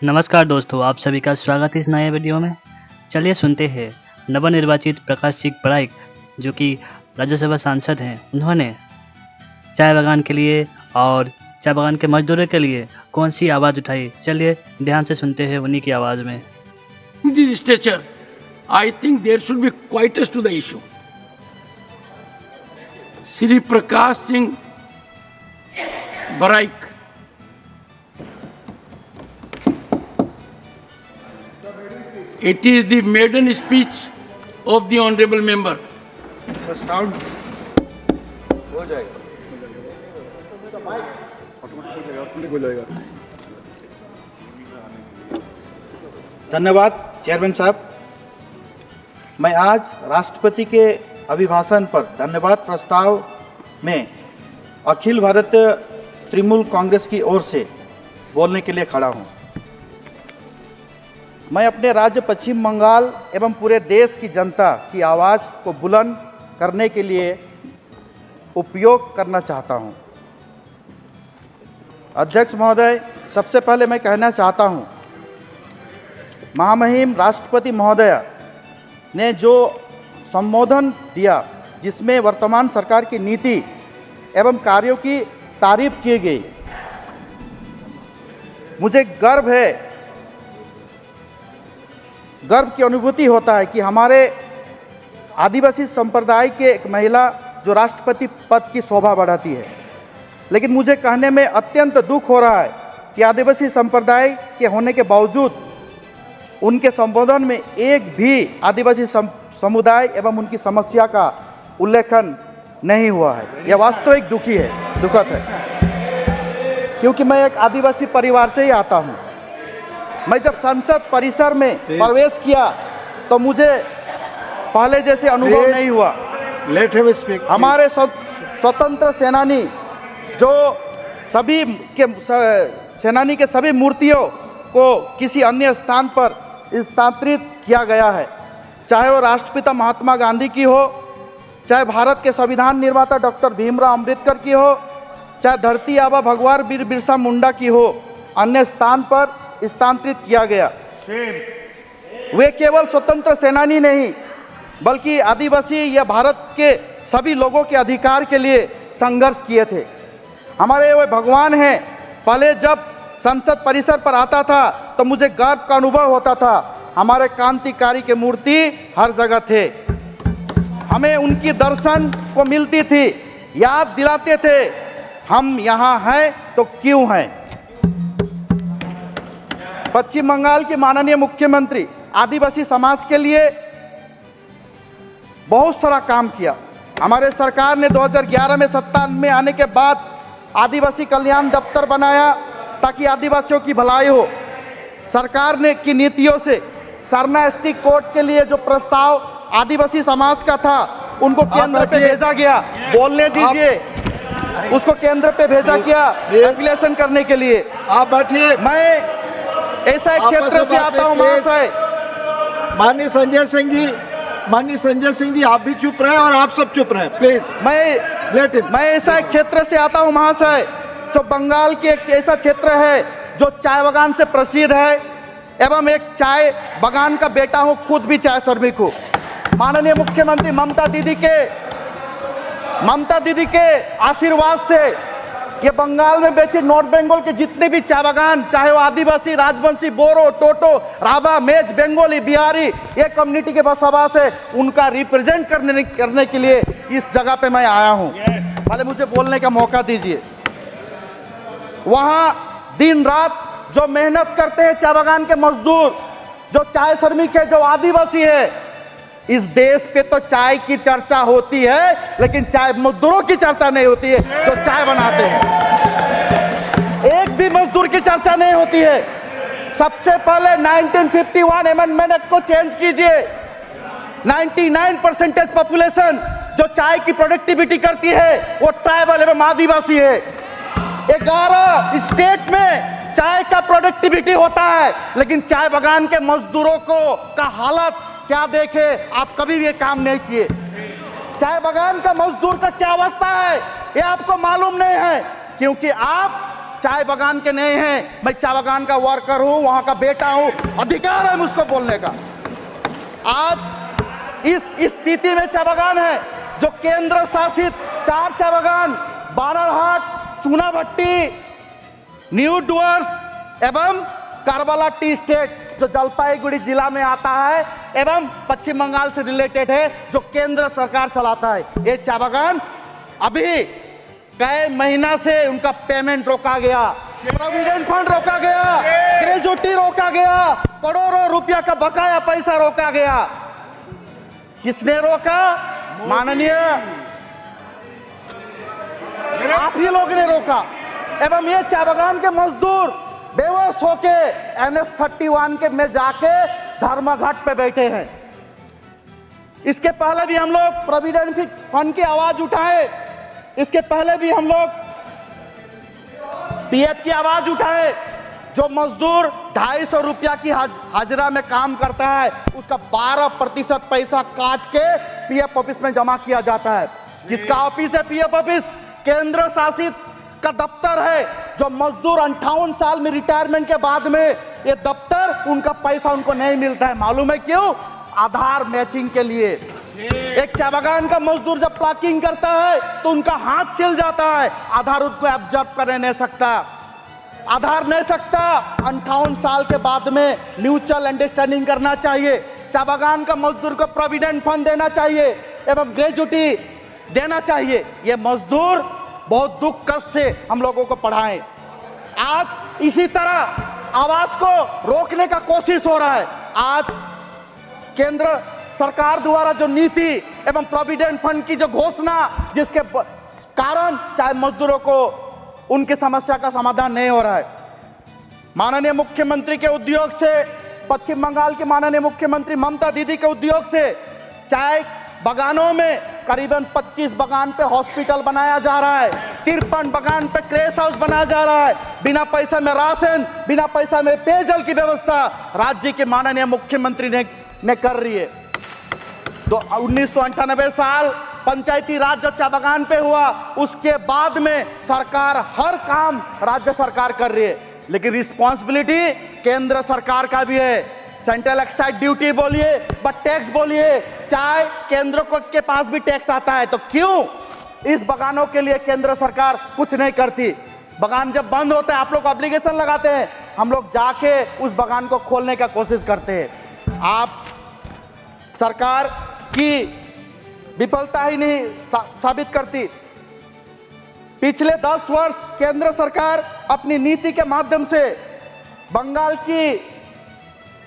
नमस्कार दोस्तों, आप सभी का स्वागत है इस नए वीडियो में। चलिए सुनते हैं नवनिर्वाचित प्रकाश सिंह पराइक जो कि राज्यसभा सांसद हैं, उन्होंने चाय बागान के लिए और चाय बागान के मजदूरों के लिए कौन सी आवाज़ उठाई। चलिए ध्यान से सुनते हैं उन्हीं की आवाज़ में। This stature, I think there should be quietness to the issue. Shri Prakash Singh Baraik. It is the maiden speech of the honorable member. Sound हो जाएगा, ऑटोमेटिक हो जाएगा। धन्यवाद चेयरमैन साहब। मैं आज राष्ट्रपति के अभिभाषण पर धन्यवाद प्रस्ताव में अखिल भारत तृणमूल कांग्रेस की ओर से बोलने के लिए खड़ा हूं। मैं अपने राज्य पश्चिम बंगाल एवं पूरे देश की जनता की आवाज़ को बुलंद करने के लिए उपयोग करना चाहता हूं। अध्यक्ष महोदय, सबसे पहले मैं कहना चाहता हूं, महामहिम राष्ट्रपति महोदय ने जो संबोधन दिया जिसमें वर्तमान सरकार की नीति एवं कार्यों की तारीफ की गई, मुझे गर्व की अनुभूति होता है कि हमारे आदिवासी संप्रदाय के एक महिला जो राष्ट्रपति पद की शोभा बढ़ाती है। लेकिन मुझे कहने में अत्यंत दुख हो रहा है कि आदिवासी संप्रदाय के होने के बावजूद उनके संबोधन में एक भी आदिवासी समुदाय एवं उनकी समस्या का उल्लेखन नहीं हुआ है। यह वास्तविक दुखद है, क्योंकि मैं एक आदिवासी परिवार से ही आता हूं। मैं जब संसद परिसर में प्रवेश किया तो मुझे पहले जैसे अनुभव नहीं हुआ। Let him speak. हमारे स्वतंत्र सेनानी जो सभी के सेनानी के सभी मूर्तियों को किसी अन्य स्थान पर स्थानांतरित किया गया है, चाहे वो राष्ट्रपिता महात्मा गांधी की हो, चाहे भारत के संविधान निर्माता डॉक्टर भीमराव अंबेडकर की हो, चाहे धरती आबा भगवान वीर बिरसा मुंडा की हो, अन्य स्थान पर स्थानांतरित किया गया। वे केवल स्वतंत्र सेनानी नहीं बल्कि आदिवासी या भारत के सभी लोगों के अधिकार के लिए संघर्ष किए थे। हमारे वे भगवान हैं। पहले जब संसद परिसर पर आता था तो मुझे गर्व का अनुभव होता था। हमारे क्रांतिकारी के मूर्ति हर जगह थे, हमें उनकी दर्शन को मिलती थी, याद दिलाते थे हम यहाँ हैं तो क्यों हैं। पश्चिम बंगाल के माननीय मुख्यमंत्री आदिवासी समाज के लिए बहुत सारा काम किया। हमारे सरकार ने 2011 में सत्ता में आने के बाद आदिवासी कल्याण दफ्तर बनाया ताकि आदिवासियों की भलाई हो। सरकार ने की नीतियों से सरना एसटी कोर्ट के लिए जो प्रस्ताव आदिवासी समाज का था उनको केंद्र पे भेजा गया। बोलने दीजिए। उसको केंद्र पे भेजा गया एप्लीकेशन करने के लिए। आप बैठिए। मैं ऐसा एक क्षेत्र से आता हूँ महाशय। माननीय संजय सिंह जी आप भी चुप रहे और आप सब चुप रहे प्लीज। मैं ऐसा एक क्षेत्र से आता हूँ महाशय जो बंगाल के एक ऐसा क्षेत्र है जो चाय बागान से प्रसिद्ध है एवं एक चाय बागान का बेटा हूँ, खुद भी चाय श्रमिक हूँ। माननीय मुख्यमंत्री ममता दीदी के आशीर्वाद से ये बंगाल में बैठे नॉर्थ बंगाल के जितने भी चाय बागान, चाहे वो आदिवासी, राजवंशी, बोरो, टोटो, राभा, मेज, बंगाली, बिहारी, ये कम्युनिटी के बसवास है, उनका रिप्रेजेंट करने के लिए इस जगह पे मैं आया हूँ। पहले मुझे बोलने का मौका दीजिए। वहाँ दिन रात जो मेहनत करते हैं चाय बागान के मजदूर, जो चाय श्रमिक है, जो आदिवासी है, इस देश पे तो चाय की चर्चा होती है लेकिन चाय मजदूरों की चर्चा नहीं होती है जो चाय बनाते हैं। एक भी मजदूर की चर्चा नहीं होती है। सबसे पहले 1951 अमेंडमेंट एक्ट को चेंज कीजिए। 99% पॉपुलेशन जो चाय की प्रोडक्टिविटी करती है वो ट्राइबल एवं आदिवासी है। 11 स्टेट में चाय का प्रोडक्टिविटी होता है लेकिन चाय बागान के मजदूरों का हालत क्या देखे। आप कभी भी ये काम नहीं किए। चाय बागान का मजदूर का क्या अवस्था है ये आपको मालूम नहीं है, क्योंकि आप चाय बागान के नहीं हैं। मैं चाय बागान का वर्कर हूं, वहां का बेटा हूं, अधिकार है मुझको बोलने का। आज इस स्थिति में चाय बागान है जो केंद्र शासित 4 चाय बागान बानरहाट, चूनाभट्टी, न्यू डुअर्स एवं करबला टी स्टेट जो जलपाईगुड़ी जिला में आता है एवं पश्चिम बंगाल से रिलेटेड है, जो केंद्र सरकार चलाता है। ये चाय बागान अभी कई महीना से उनका पेमेंट रोका गया, प्रोविडेंट फंड रोका गया, ग्रेजुटी रोका गया, करोड़ों रुपया का बकाया पैसा रोका गया। किसने रोका? माननीय आप ही लोग ने रोका। एवं ये चाय बागान के मजदूर बेहोश होके NH-31 के में जाके धर्मघट पे बैठे हैं। इसके पहले भी हम लोग प्रोविडेंट फंड की आवाज उठाए, इसके पहले भी हम लोग PF की आवाज उठाए। जो मजदूर 250 रुपया की हाजिरा में काम करता है उसका 12% पैसा काट के PF ऑफिस में जमा किया जाता है। किसका ऑफिस है PF ऑफिस? केंद्र शासित का दफ्तर है। जो मजदूर 58 साल में रिटायरमेंट के बाद में ये दफ्तर उनका पैसा उनको नहीं मिलता है। मालूम है क्यों? आधार मैचिंग के लिए। एक चाय बागान का मजदूर जब प्लाकिंग करता है तो उनका हाथ छिल जाता है, आधार उसको एब्जॉर्ब करने नहीं सकता, आधार नहीं सकता। 58 साल के बाद में म्यूचुअल अंडरस्टैंडिंग करना चाहिए। चाय बागान का मजदूर को प्रोविडेंट फंड देना चाहिए एवं ग्रेजुटी देना चाहिए। ये मजदूर बहुत दुख कष्ट से हम लोगों को पढ़ाएं। आज इसी तरह आवाज को रोकने का कोशिश हो रहा है। आज केंद्र सरकार द्वारा जो नीति एवं प्रोविडेंट फंड की जो घोषणा, जिसके कारण चाहे मजदूरों को उनकी समस्या का समाधान नहीं हो रहा है। माननीय मुख्यमंत्री के उद्योग से, पश्चिम बंगाल के माननीय मुख्यमंत्री ममता दीदी के उद्योग से चाय बागानों में करीबन 25 बागान पे हॉस्पिटल बनाया जा रहा है, 53 बागान पे क्रैश हाउस बनाया जा रहा है। बिना पैसा में राशन, बिना पैसा में पेयजल की व्यवस्था राज्य के माननीय मुख्यमंत्री ने कर रही है। तो 1998 साल पंचायती राज जो चाय बागान पे हुआ, उसके बाद में सरकार हर काम राज्य सरकार कर रही है, लेकिन रिस्पॉन्सिबिलिटी केंद्र सरकार का भी है। सेंट्रल एक्साइज ड्यूटी बोलिए, बट टैक्स बोलिए, चाय केंद्र के पास भी टैक्स आता है। तो क्यों इस बागानों के लिए केंद्र सरकार कुछ नहीं करती? बागान जब बंद होता है आप लोग ऑब्लिगेशन लगाते हैं, हम लोग जाके उस बागान को खोलने का कोशिश करते हैं। आप सरकार की विफलता ही नहीं साबित करती। पिछले 10 वर्ष केंद्र सरकार अपनी नीति के माध्यम से बंगाल की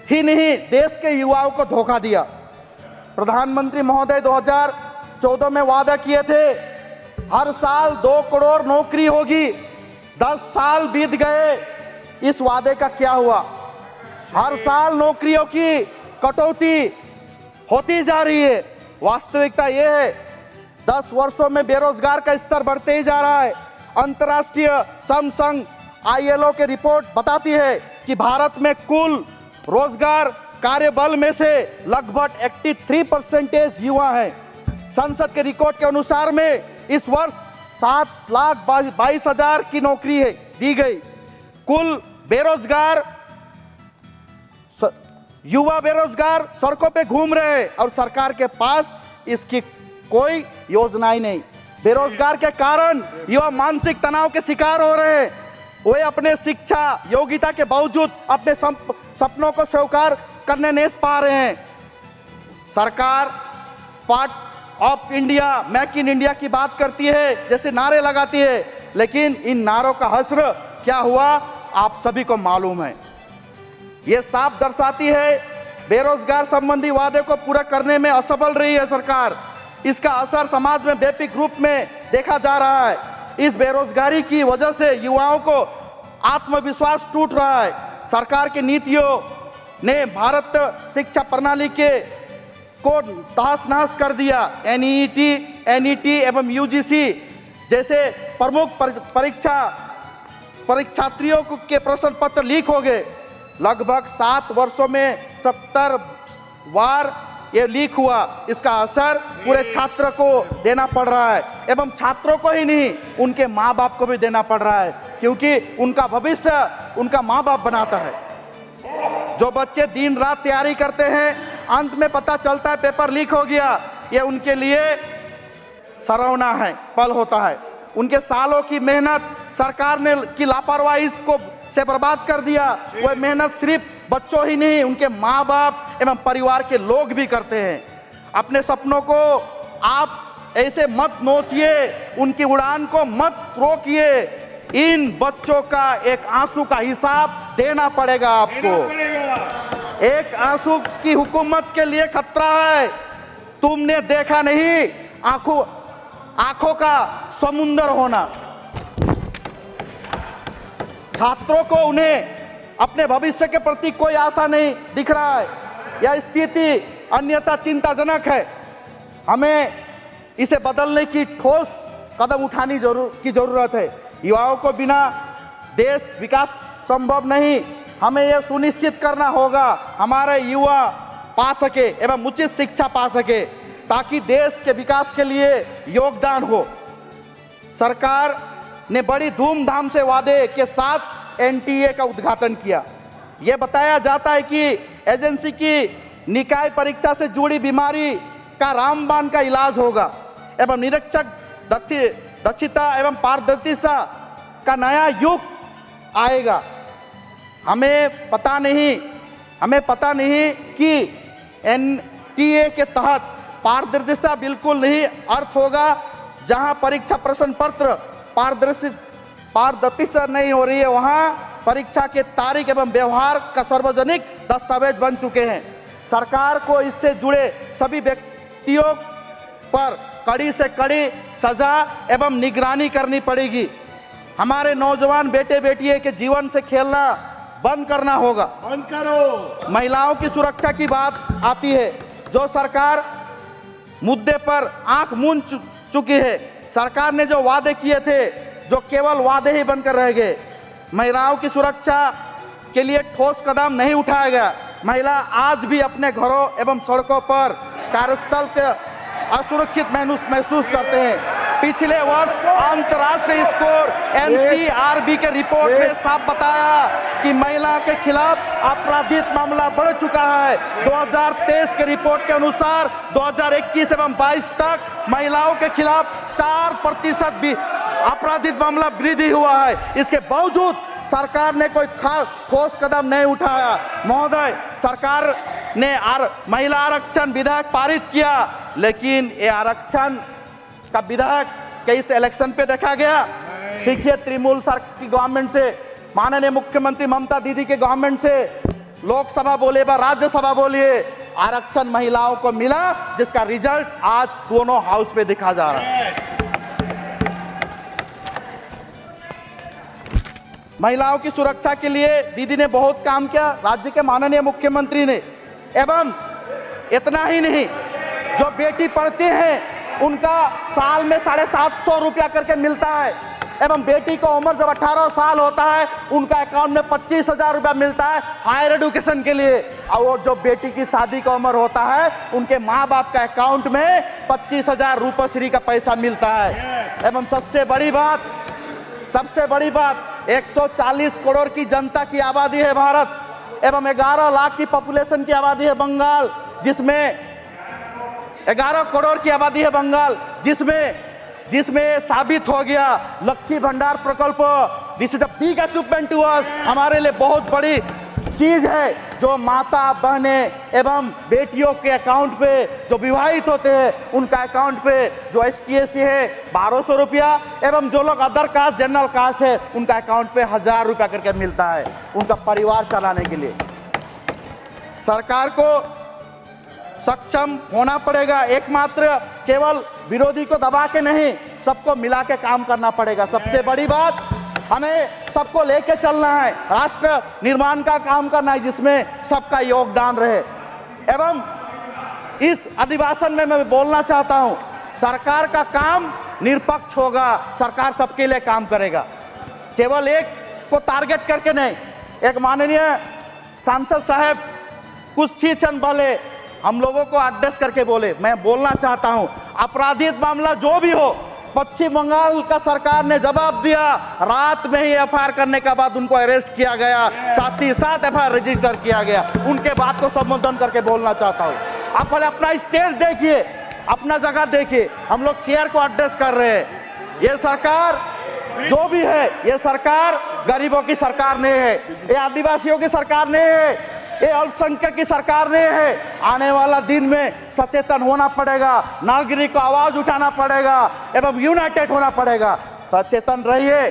ही नहीं देश के युवाओं को धोखा दिया। प्रधानमंत्री महोदय 2014 में वादा किए थे हर साल 2 करोड़ नौकरी होगी। 10 साल बीत गए, इस वादे का क्या हुआ? हर साल नौकरियों की कटौती होती जा रही है। वास्तविकता यह है 10 वर्षों में बेरोजगार का स्तर बढ़ते ही जा रहा है। अंतर्राष्ट्रीय श्रम संघ ILO की रिपोर्ट बताती है कि भारत में कुल रोजगार कार्यबल में से लगभग 83% युवा हैं। संसद के रिकॉर्ड के अनुसार में इस वर्ष 7,22,000 की नौकरी है दी गई। कुल बेरोजगार युवा बेरोजगार सड़कों पे घूम रहे हैं और सरकार के पास इसकी कोई योजना ही नहीं। बेरोजगार के कारण युवा मानसिक तनाव के शिकार हो रहे हैं। वे अपने शिक्षा योग्यता के बावजूद अपने सपनों को स्वीकार करने नहीं पा रहे हैं। सरकार start of India, make in India की बात करती है, जैसे नारे लगाती है, लेकिन इन नारों का हश्र क्या हुआ आप सभी को मालूम है। ये साफ दर्शाती है बेरोजगार संबंधी वादे को पूरा करने में असफल रही है सरकार। इसका असर समाज में व्यापक रूप में देखा जा रहा है। इस बेरोजगारी की वजह से युवाओं को आत्मविश्वास टूट रहा है। सरकार की नीतियों ने भारत शिक्षा प्रणाली को तहस नहस कर दिया। NET एवं UGC जैसे प्रमुख परीक्षार्थियों के प्रश्न पत्र लीक हो गए। लगभग 7 वर्षों में 70 बार ये लीक हुआ, इसका असर पूरे छात्र को देना पड़ रहा है एवं छात्रों को ही नहीं उनके माँ बाप को भी देना पड़ रहा है, क्योंकि उनका भविष्य उनका माँ बाप बनाता है। जो बच्चे दिन रात तैयारी करते हैं, अंत में पता चलता है पेपर लीक हो गया, ये उनके लिए सराहना है, पल होता है। उनके सालों की मेहनत सरकार ने की लापरवाही को से बर्बाद कर दिया। वह मेहनत सिर्फ बच्चों ही नहीं, उनके माँ बाप एवं परिवार के लोग भी करते हैं। अपने सपनों को आप ऐसे मत नोचिए, उनकी उड़ान को मत रोकिए। इन बच्चों का एक आंसू का हिसाब देना पड़ेगा आपको। एक आंसू की हुकूमत के लिए खतरा है। तुमने देखा नहीं आंखों का समुंदर होना। छात्रों को उन्हें अपने भविष्य के प्रति कोई आशा नहीं दिख रहा है। यह स्थिति अन्यथा चिंताजनक है। हमें इसे बदलने की ठोस कदम उठानी की जरूरत है। युवाओं को बिना देश विकास संभव नहीं। हमें यह सुनिश्चित करना होगा हमारे युवा पा सके एवं उचित शिक्षा पा सके, ताकि देश के विकास के लिए योगदान हो। सरकार ने बड़ी धूमधाम से वादे के साथ एनटीए का उद्घाटन किया। यह बताया जाता है कि एजेंसी की निकाय परीक्षा से जुड़ी बीमारी का रामबाण का इलाज होगा एवं निरीक्षक दक्षता एवं पारदर्शिता का नया युग आएगा। हमें पता नहीं कि एनटीए के तहत पारदर्शिता बिल्कुल नहीं अर्थ होगा जहां परीक्षा प्रश्न पत्र पारदर्शिता नहीं हो रही है, वहां परीक्षा के तारीख एवं व्यवहार का सार्वजनिक दस्तावेज बन चुके हैं। सरकार को इससे जुड़े सभी व्यक्तियों पर कड़ी से कड़ी सजा एवं निगरानी करनी पड़ेगी। हमारे नौजवान बेटे बेटियों के जीवन से खेलना बंद करना होगा। बंद करो। महिलाओं की सुरक्षा की बात आती है, जो सरकार मुद्दे पर आंख मूंद चुकी है। सरकार ने जो वादे किए थे, जो केवल वादे ही बनकर रह गए। महिलाओं की सुरक्षा के लिए ठोस कदम नहीं उठाया गया। महिला आज भी अपने घरों एवं सड़कों पर कार्यस्थल के असुरक्षित महसूस करते हैं। पिछले वर्ष अंतर्राष्ट्रीय स्कोर एनसीआरबी के रिपोर्ट में साफ बताया कि महिला के खिलाफ आपराधिक मामला बढ़ चुका है। 2023 के रिपोर्ट के अनुसार 2021 एवं 22 तक महिलाओं के खिलाफ 4% भी आपराधिक मामला वृद्धि हुआ है। इसके बावजूद सरकार ने कोई ठोस कदम नहीं उठाया। महोदय, सरकार ने महिला आरक्षण विधेयक पारित किया, लेकिन ये आरक्षण का विधेयक कई इलेक्शन पे देखा गया। सीखिए तृणमूल की गवर्नमेंट से, माननीय मुख्यमंत्री ममता दीदी के गवर्नमेंट से, लोकसभा बोले व राज्यसभा बोलिए, आरक्षण महिलाओं को मिला, जिसका रिजल्ट आज दोनों हाउस पे दिखा जा रहा है। महिलाओं की सुरक्षा के लिए दीदी ने बहुत काम किया, राज्य के माननीय मुख्यमंत्री ने। एवं इतना ही नहीं, जो बेटी पढ़ती हैं उनका साल में 750 रुपया करके मिलता है। एवं बेटी को उम्र जब 18 साल होता है, उनका अकाउंट में 25,000 रुपया मिलता है हायर एजुकेशन के लिए। और जो बेटी की शादी का उम्र होता है, उनके माँ बाप का अकाउंट में 25,000 रूपश्री का पैसा मिलता है। एवं सबसे बड़ी बात 140 करोड़ की जनता की आबादी है भारत एवं 11 लाख की पॉपुलेशन की आबादी है बंगाल, जिसमें 11 करोड़ की आबादी है बंगाल, जिसमें साबित हो गया लक्ष्मी भंडार प्रकल्प, this is the big achievement to us, हमारे लिए बहुत बड़ी चीज है, जो माता बहनें एवं बेटियों के अकाउंट पे, जो विवाहित होते हैं उनका अकाउंट पे जो ST/SC है 1200 रुपया, एवं जो लोग अदर कास्ट जनरल कास्ट है उनका अकाउंट पे 1000 रुपया करके मिलता है उनका परिवार चलाने के लिए। सरकार को सक्षम होना पड़ेगा। एकमात्र केवल विरोधी को दबा के नहीं, सबको मिला के काम करना पड़ेगा। सबसे बड़ी बात, हमें सबको लेके चलना है, राष्ट्र निर्माण का काम करना है जिसमें सबका योगदान रहे। एवं इस अधिवेशन में मैं बोलना चाहता हूं, सरकार का काम निष्पक्ष होगा, सरकार सबके लिए काम करेगा, केवल एक को टारगेट करके नहीं। एक माननीय सांसद साहब कुछ ही क्षण पहले हम लोगों को एड्रेस करके बोले। मैं बोलना चाहता हूं, आपराधिक मामला जो भी हो, पश्चिम बंगाल का सरकार ने जवाब दिया, रात में ही एफआईआर करने के बाद उनको अरेस्ट किया गया, साथ ही साथ एफआईआर रजिस्टर किया गया। उनके बात को संबोधन करके बोलना चाहता हूं। आप पहले अपना स्टेज देखिए, अपना जगह देखिए, हम लोग शेयर को एड्रेस कर रहे हैं। ये सरकार जो भी है, ये सरकार गरीबों की सरकार नहीं है, ये आदिवासियों की सरकार नहीं है, ये अल्पसंख्यक की सरकार नहीं है। आने वाला दिन में सचेतन होना पड़ेगा, नागरिक को आवाज उठाना पड़ेगा एवं यूनाइटेड होना पड़ेगा। सचेतन रहिए।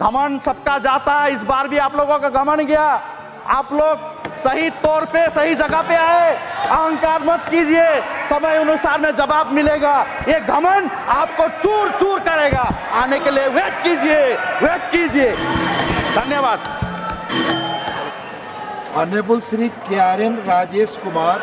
घमंड सबका जाता है, इस बार भी आप लोगों का घमंड गया। आप लोग सही तौर पे सही जगह पे आए, अहंकार मत कीजिए, समय अनुसार में जवाब मिलेगा। ये घमंड आपको चूर चूर करेगा, आने के लिए वेट कीजिए। धन्यवाद। Honourable Shri KRN Rajesh Kumar.